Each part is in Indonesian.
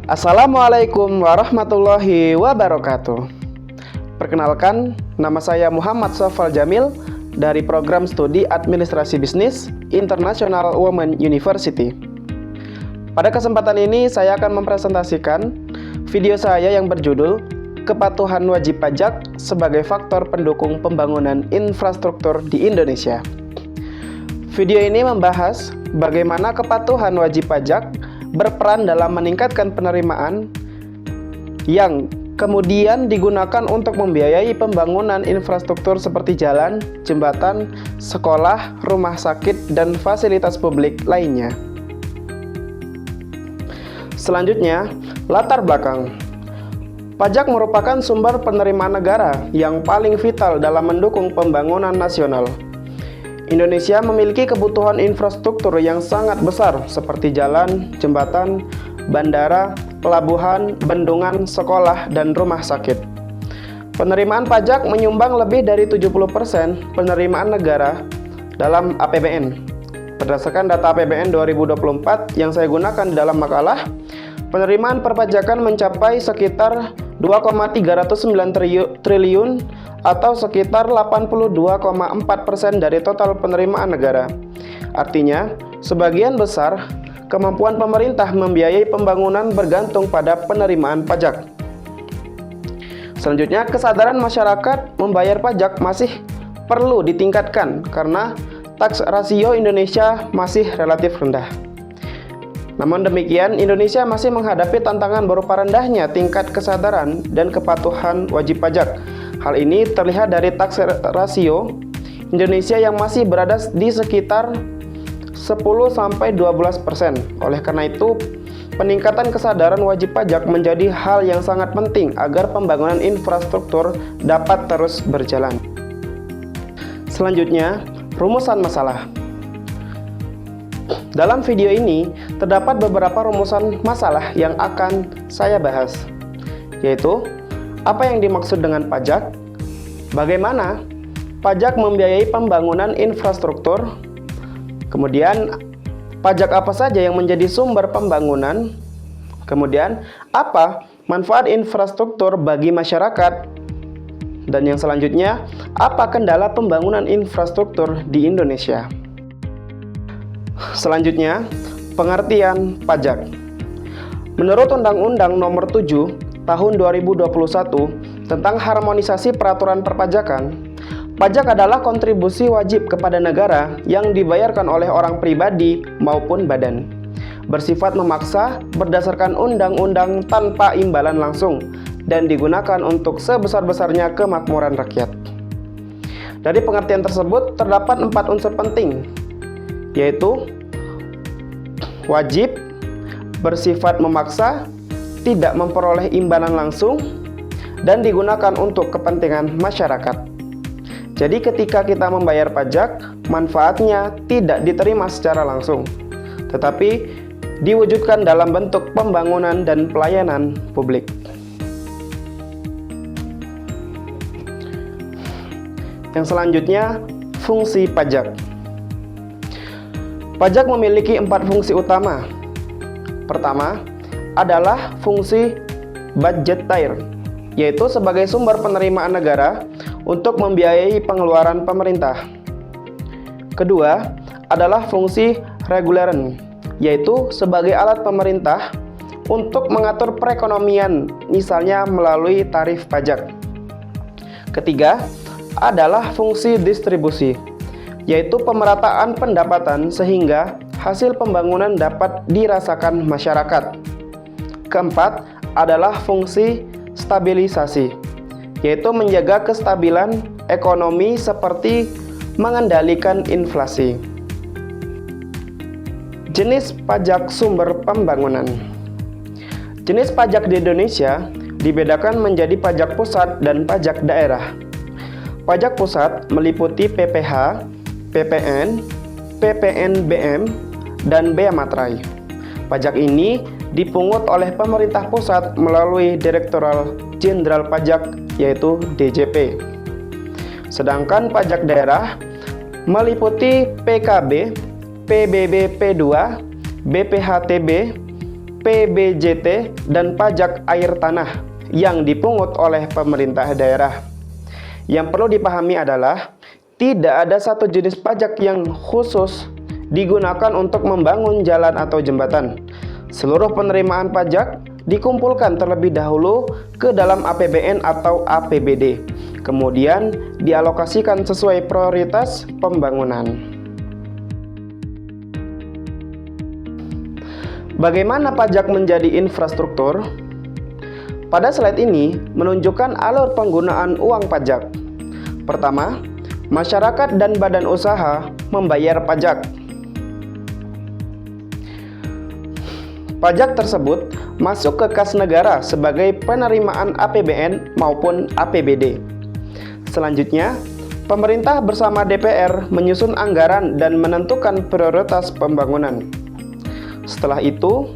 Assalamualaikum warahmatullahi wabarakatuh. Perkenalkan, nama saya Muhammad Sofal Jamil dari Program Studi Administrasi Bisnis International Women University. Pada kesempatan ini saya akan mempresentasikan video saya yang berjudul Kepatuhan Wajib Pajak sebagai Faktor Pendukung Pembangunan Infrastruktur di Indonesia. Video ini membahas bagaimana kepatuhan wajib pajak berperan dalam meningkatkan penerimaan yang kemudian digunakan untuk membiayai pembangunan infrastruktur seperti jalan, jembatan, sekolah, rumah sakit, dan fasilitas publik lainnya. Selanjutnya, latar belakang. Pajak merupakan sumber penerimaan negara yang paling vital dalam mendukung pembangunan nasional. Indonesia memiliki kebutuhan infrastruktur yang sangat besar seperti jalan, jembatan, bandara, pelabuhan, bendungan, sekolah, dan rumah sakit. Penerimaan pajak menyumbang lebih dari 70% penerimaan negara dalam APBN. Berdasarkan data APBN 2024 yang saya gunakan dalam makalah, penerimaan perpajakan mencapai sekitar 2,309 triliun atau sekitar 82,4% dari total penerimaan negara. Artinya, sebagian besar kemampuan pemerintah membiayai pembangunan bergantung pada penerimaan pajak. Selanjutnya, kesadaran masyarakat membayar pajak masih perlu ditingkatkan karena tax rasio Indonesia masih relatif rendah. Namun demikian, Indonesia masih menghadapi tantangan berupa rendahnya tingkat kesadaran dan kepatuhan wajib pajak. Hal ini terlihat dari tax rasio Indonesia yang masih berada di sekitar 10-12%. Oleh karena itu, peningkatan kesadaran wajib pajak menjadi hal yang sangat penting agar pembangunan infrastruktur dapat terus berjalan. Selanjutnya, rumusan masalah. Dalam video ini, terdapat beberapa rumusan masalah yang akan saya bahas, yaitu apa yang dimaksud dengan pajak, bagaimana pajak membiayai pembangunan infrastruktur, kemudian pajak apa saja yang menjadi sumber pembangunan, kemudian apa manfaat infrastruktur bagi masyarakat, dan yang selanjutnya apa kendala pembangunan infrastruktur di Indonesia. Selanjutnya, pengertian pajak. Menurut Undang-Undang Nomor 7 Tahun 2021 tentang harmonisasi peraturan perpajakan, pajak adalah kontribusi wajib kepada negara yang dibayarkan oleh orang pribadi maupun badan, bersifat memaksa berdasarkan undang-undang tanpa imbalan langsung, dan digunakan untuk sebesar-besarnya kemakmuran rakyat. Dari pengertian tersebut terdapat 4 unsur penting, yaitu wajib, bersifat memaksa, tidak memperoleh imbalan langsung, dan digunakan untuk kepentingan masyarakat. Jadi ketika kita membayar pajak, manfaatnya tidak diterima secara langsung, tetapi diwujudkan dalam bentuk pembangunan dan pelayanan publik. Yang selanjutnya, fungsi pajak. Pajak memiliki 4 fungsi utama. Pertama, adalah fungsi budgetair, yaitu sebagai sumber penerimaan negara untuk membiayai pengeluaran pemerintah. Kedua, adalah fungsi reguleran, yaitu sebagai alat pemerintah untuk mengatur perekonomian, misalnya melalui tarif pajak. Ketiga, adalah fungsi distribusi, yaitu pemerataan pendapatan sehingga hasil pembangunan dapat dirasakan masyarakat. Keempat, adalah fungsi stabilisasi, yaitu menjaga kestabilan ekonomi seperti mengendalikan inflasi. Jenis pajak sumber pembangunan. Jenis pajak di Indonesia dibedakan menjadi pajak pusat dan pajak daerah. Pajak pusat meliputi PPH, PPN, PPNBM, dan bea materai. Pajak ini dipungut oleh pemerintah pusat melalui Direktorat Jenderal Pajak, yaitu DJP. Sedangkan pajak daerah meliputi PKB, PBB P2, BPHTB, PBJT, dan pajak air tanah yang dipungut oleh pemerintah daerah. Yang perlu dipahami adalah tidak ada satu jenis pajak yang khusus digunakan untuk membangun jalan atau jembatan. Seluruh penerimaan pajak dikumpulkan terlebih dahulu ke dalam APBN atau APBD, kemudian dialokasikan sesuai prioritas pembangunan. Bagaimana pajak menjadi infrastruktur? Pada slide ini menunjukkan alur penggunaan uang pajak. Pertama, masyarakat dan badan usaha membayar pajak. Pajak tersebut masuk ke kas negara sebagai penerimaan APBN maupun APBD. Selanjutnya, pemerintah bersama DPR menyusun anggaran dan menentukan prioritas pembangunan. Setelah itu,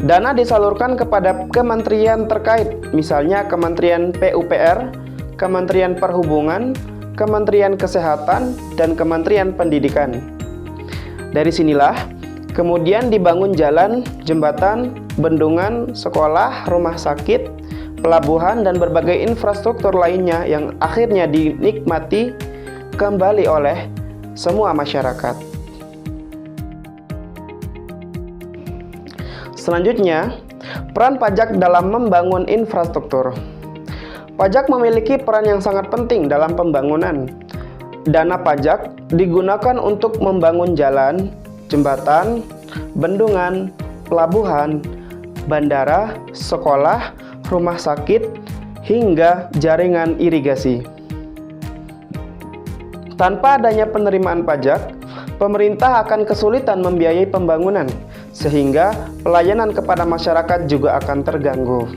dana disalurkan kepada kementerian terkait, misalnya Kementerian PUPR, Kementerian Perhubungan, Kementerian Kesehatan, dan Kementerian Pendidikan. Dari sinilah kemudian dibangun jalan, jembatan, bendungan, sekolah, rumah sakit, pelabuhan, dan berbagai infrastruktur lainnya yang akhirnya dinikmati kembali oleh semua masyarakat. Selanjutnya, peran pajak dalam membangun infrastruktur. Pajak memiliki peran yang sangat penting dalam pembangunan. Dana pajak digunakan untuk membangun jalan, jembatan, bendungan, pelabuhan, bandara, sekolah, rumah sakit, hingga jaringan irigasi. Tanpa adanya penerimaan pajak, pemerintah akan kesulitan membiayai pembangunan, sehingga pelayanan kepada masyarakat juga akan terganggu.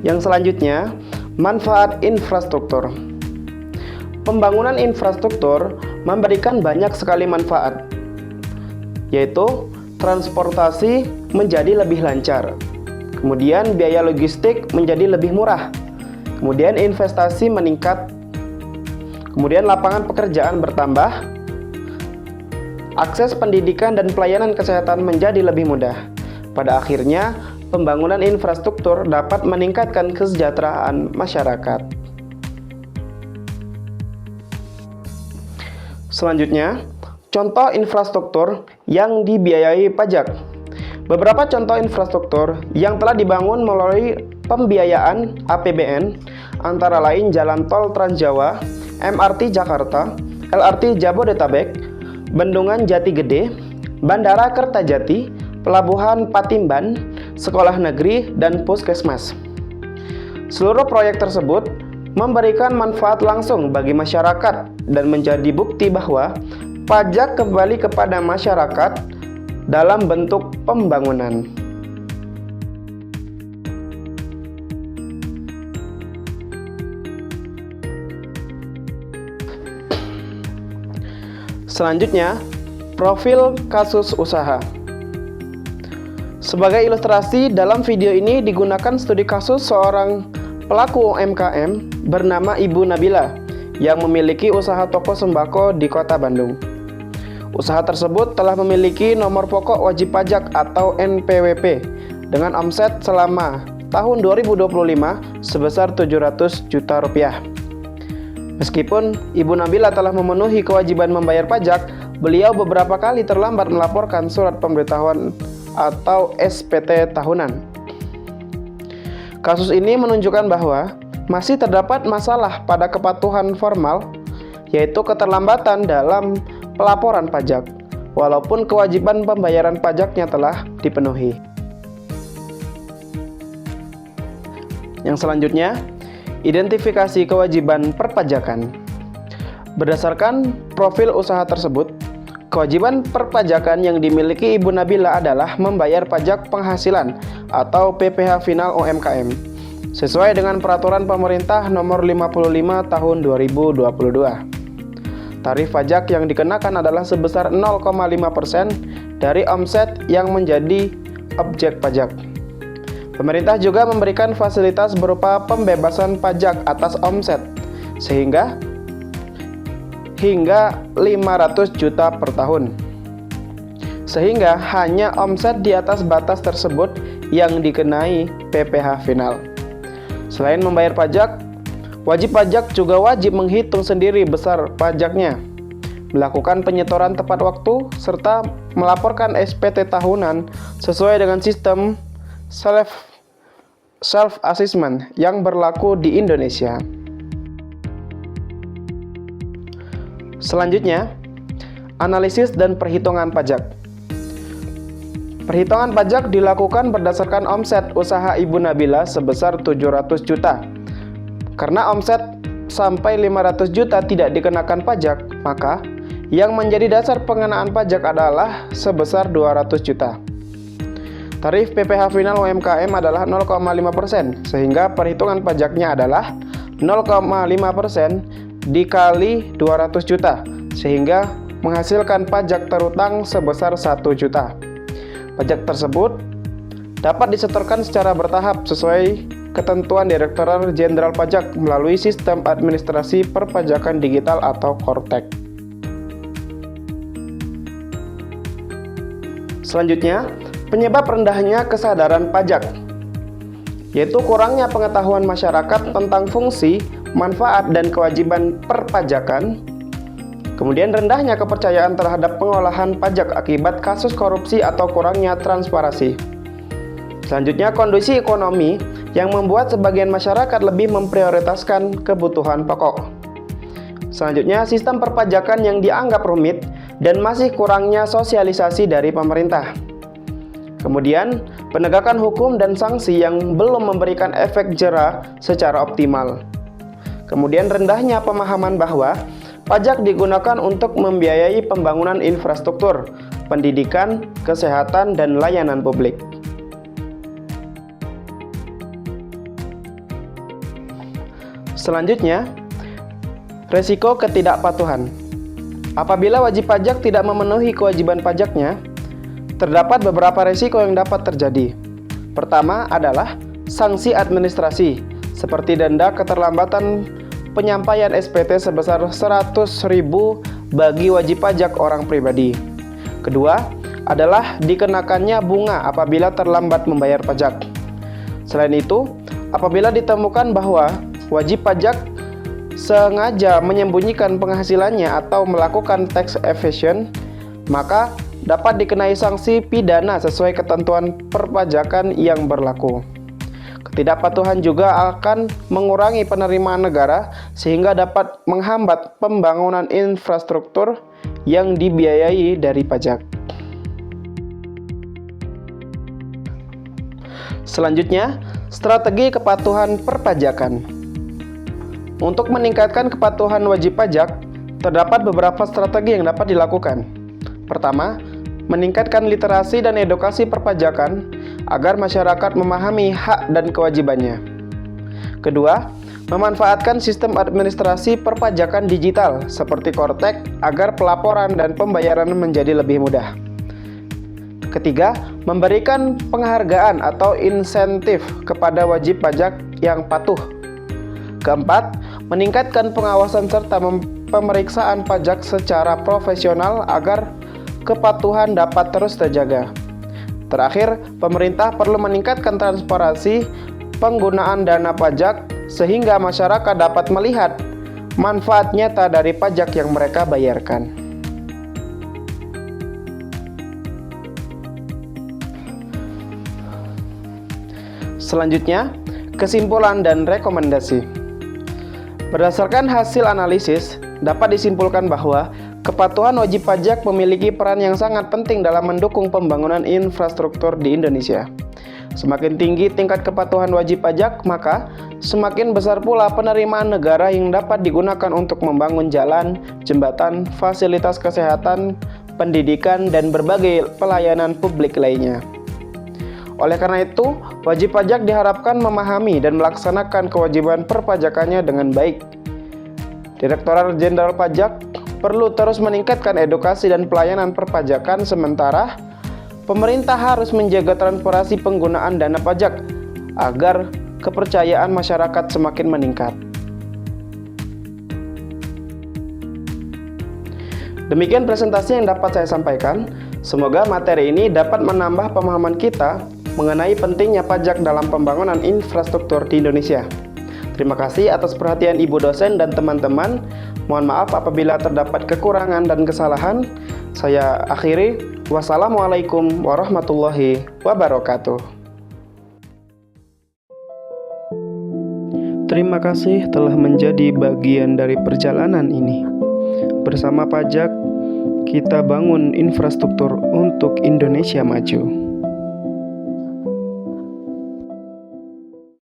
Yang selanjutnya, manfaat infrastruktur. Pembangunan infrastruktur memberikan banyak sekali manfaat, yaitu transportasi menjadi lebih lancar, kemudian biaya logistik menjadi lebih murah, kemudian investasi meningkat, kemudian lapangan pekerjaan bertambah, akses pendidikan dan pelayanan kesehatan menjadi lebih mudah. Pada akhirnya, pembangunan infrastruktur dapat meningkatkan kesejahteraan masyarakat. Selanjutnya, contoh infrastruktur yang dibiayai pajak. Beberapa contoh infrastruktur yang telah dibangun melalui pembiayaan APBN antara lain Jalan Tol Trans Jawa, MRT Jakarta, LRT Jabodetabek, Bendungan Jati Gede, Bandara Kertajati, Pelabuhan Patimban, Sekolah Negeri, dan Puskesmas. Seluruh proyek tersebut memberikan manfaat langsung bagi masyarakat dan menjadi bukti bahwa pajak kembali kepada masyarakat dalam bentuk pembangunan. Selanjutnya, profil kasus usaha. Sebagai ilustrasi, dalam video ini digunakan studi kasus seorang pelaku UMKM bernama Ibu Nabila yang memiliki usaha toko sembako di Kota Bandung. Usaha tersebut telah memiliki nomor pokok wajib pajak atau NPWP dengan omset selama tahun 2025 sebesar 700 juta rupiah. Meskipun Ibu Nabila telah memenuhi kewajiban membayar pajak, beliau beberapa kali terlambat melaporkan surat pemberitahuan atau SPT tahunan. Kasus ini menunjukkan bahwa masih terdapat masalah pada kepatuhan formal, yaitu keterlambatan dalam pelaporan pajak, walaupun kewajiban pembayaran pajaknya telah dipenuhi. Yang selanjutnya, identifikasi kewajiban perpajakan. Berdasarkan profil usaha tersebut, kewajiban perpajakan yang dimiliki Ibu Nabila adalah membayar pajak penghasilan atau PPh final UMKM sesuai dengan peraturan pemerintah nomor 55 tahun 2022. Tarif pajak yang dikenakan adalah sebesar 0,5% dari omset yang menjadi objek pajak. Pemerintah juga memberikan fasilitas berupa pembebasan pajak atas omset hingga 500 juta per tahun. sehingga hanya omset di atas batas tersebut yang dikenai PPh final. Selain membayar pajak, wajib pajak juga wajib menghitung sendiri besar pajaknya, melakukan penyetoran tepat waktu, serta melaporkan SPT tahunan sesuai dengan sistem self-assessment yang berlaku di Indonesia. Selanjutnya, analisis dan perhitungan pajak. Perhitungan pajak dilakukan berdasarkan omset usaha Ibu Nabila sebesar 700 juta. Karena omset sampai 500 juta tidak dikenakan pajak, maka yang menjadi dasar pengenaan pajak adalah sebesar 200 juta. Tarif PPh final UMKM adalah 0,5%, sehingga perhitungan pajaknya adalah 0,5% dikali 200 juta, sehingga menghasilkan pajak terutang sebesar 1 juta. Pajak tersebut dapat disetorkan secara bertahap sesuai ketentuan Direktorat Jenderal Pajak melalui Sistem Administrasi Perpajakan Digital atau Kortek. Selanjutnya, penyebab rendahnya kesadaran pajak, yaitu kurangnya pengetahuan masyarakat tentang fungsi, manfaat, dan kewajiban perpajakan. Kemudian rendahnya kepercayaan terhadap pengolahan pajak akibat kasus korupsi atau kurangnya transparansi. Selanjutnya, kondisi ekonomi yang membuat sebagian masyarakat lebih memprioritaskan kebutuhan pokok. Selanjutnya, sistem perpajakan yang dianggap rumit dan masih kurangnya sosialisasi dari pemerintah. Kemudian, penegakan hukum dan sanksi yang belum memberikan efek jera secara optimal. Kemudian, rendahnya pemahaman bahwa pajak digunakan untuk membiayai pembangunan infrastruktur, pendidikan, kesehatan, dan layanan publik. Selanjutnya, resiko ketidakpatuhan. Apabila wajib pajak tidak memenuhi kewajiban pajaknya, terdapat beberapa resiko yang dapat terjadi. Pertama adalah sanksi administrasi, seperti denda keterlambatan penyampaian SPT sebesar 100.000 bagi wajib pajak orang pribadi. Kedua adalah dikenakannya bunga apabila terlambat membayar pajak. Selain itu, apabila ditemukan bahwa wajib pajak sengaja menyembunyikan penghasilannya atau melakukan tax evasion, maka dapat dikenai sanksi pidana sesuai ketentuan perpajakan yang berlaku. Ketidakpatuhan juga akan mengurangi penerimaan negara sehingga dapat menghambat pembangunan infrastruktur yang dibiayai dari pajak. Selanjutnya, strategi kepatuhan perpajakan. Untuk meningkatkan kepatuhan wajib pajak, terdapat beberapa strategi yang dapat dilakukan. Pertama, meningkatkan literasi dan edukasi perpajakan agar masyarakat memahami hak dan kewajibannya. Kedua, memanfaatkan sistem administrasi perpajakan digital seperti Kortek agar pelaporan dan pembayaran menjadi lebih mudah. Ketiga, memberikan penghargaan atau insentif kepada wajib pajak yang patuh. Keempat, meningkatkan pengawasan serta pemeriksaan pajak secara profesional agar kepatuhan dapat terus terjaga. Terakhir, pemerintah perlu meningkatkan transparansi penggunaan dana pajak sehingga masyarakat dapat melihat manfaat nyata dari pajak yang mereka bayarkan. Selanjutnya, kesimpulan dan rekomendasi. Berdasarkan hasil analisis, dapat disimpulkan bahwa kepatuhan wajib pajak memiliki peran yang sangat penting dalam mendukung pembangunan infrastruktur di Indonesia. Semakin tinggi tingkat kepatuhan wajib pajak, maka semakin besar pula penerimaan negara yang dapat digunakan untuk membangun jalan, jembatan, fasilitas kesehatan, pendidikan, dan berbagai pelayanan publik lainnya. Oleh karena itu, wajib pajak diharapkan memahami dan melaksanakan kewajiban perpajakannya dengan baik. Direktorat Jenderal Pajak perlu terus meningkatkan edukasi dan pelayanan perpajakan, sementara pemerintah harus menjaga transparansi penggunaan dana pajak agar kepercayaan masyarakat semakin meningkat. Demikian presentasi yang dapat saya sampaikan. Semoga materi ini dapat menambah pemahaman kita mengenai pentingnya pajak dalam pembangunan infrastruktur di Indonesia. Terima kasih atas perhatian Ibu dosen dan teman-teman. Mohon maaf apabila terdapat kekurangan dan kesalahan. Saya akhiri. Wassalamualaikum warahmatullahi wabarakatuh. Terima kasih telah menjadi bagian dari perjalanan ini. Bersama pajak, kita bangun infrastruktur untuk Indonesia maju.